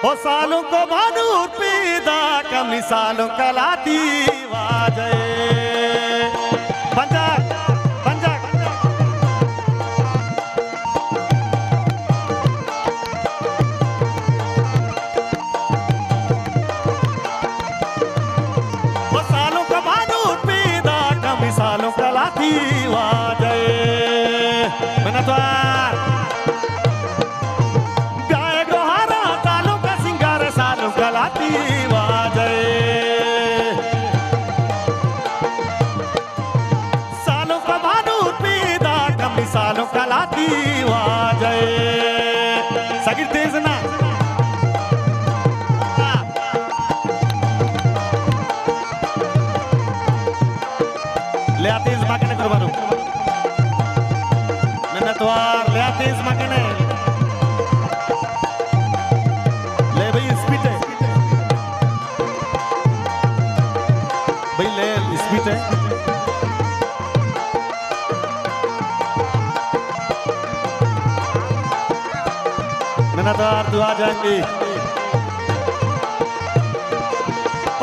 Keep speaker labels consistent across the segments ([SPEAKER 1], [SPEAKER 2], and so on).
[SPEAKER 1] ओ सालों को भानूर पीदा कमी सालों कलाती वाजे पंजा पंजा ओ सालों को भानूर पीदा कमी सालों कलाती वाजे मैंने तो सालों कलाती वाजे सगिर तेज ना ले तेज माकने करो बारू मैंने तो ले तेज माकने ले भाई स्पीड है भाई ले स्पीड है तू आ जाएंगी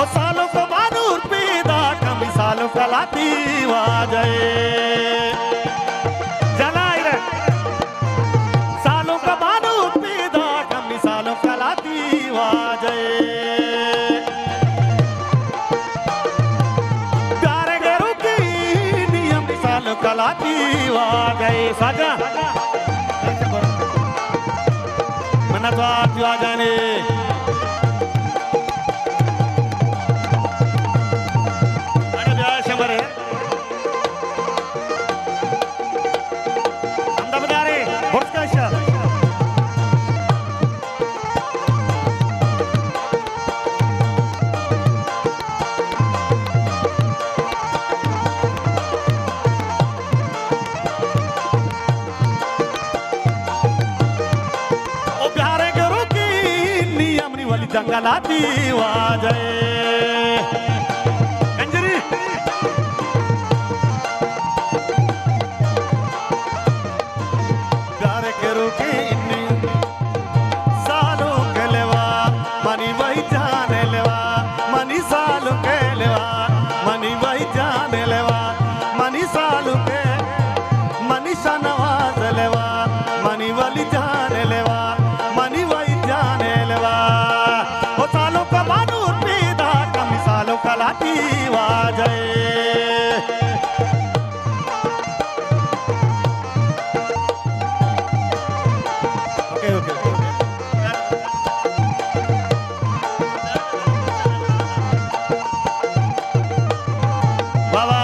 [SPEAKER 1] ओ सालों को बानूर पीदा कमी सालों कलाती वाजे जलाई रे सालों का बानूर पीदा कमी सालों कलाती वाजे प्यारे गेरू की नियम सालों कलाती वाजे साजा तो आप आ जाने अरे जय शंबर है अंदा बता रहे बहुत कैसा जंगलाती वाजे कंजरी प्यारे के रुकी सालों के लेवा मनी वही जाने लेवा मनी सालों के लेवा मनी वही जाने लेवा मनी सालों के मनी शानवाज लेवा मनी वाली जाने लेवा मनी वही जाने लेवा कलाती वाजे ओके ओके बाबा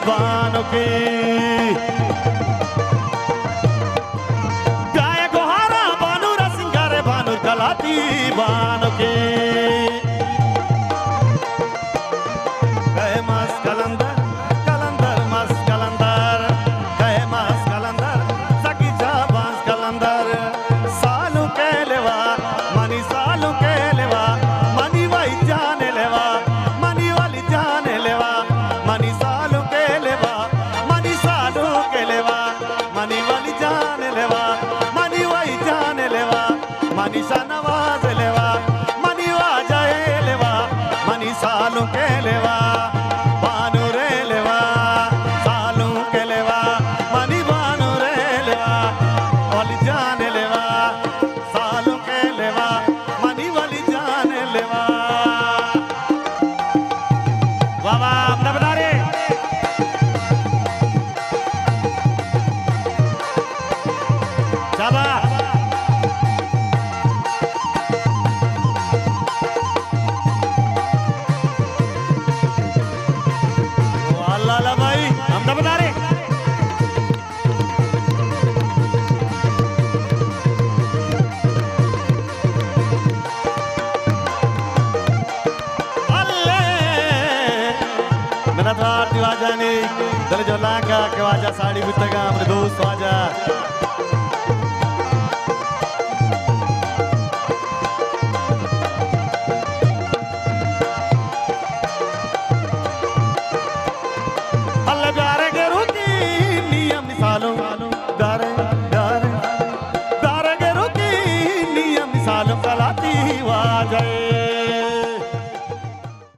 [SPEAKER 1] बानों की गाय गोहारा बानूर सिंगारे बानूर कलाती बानों की गए मास कलंदर कलंदर मास कलंदर गए मास कलंदर सकी जाबांस कलंदर सालों के लेवा मनी सालों के लेवा मनी वही जाने लेवा मनी वाली जाने लेवा मनी सालों के लेवा मनी सालों के लेवा मनी वाली जाने लेवा मनी वही जाने लेवा मनी शानवाज लेवा मनी वाजाए लेवा मनी सालों के लेवा बानूरे लेवा सालों के लेवा मनी बानूरे लेवा वाली जाने लेवा सालों के लेवा मनी वाली जाने लेवा बाबा अपना बता रहे शाबा जाने दल जो लागा के वाजा साड़ी बितगा हमरे दोस्त वाजा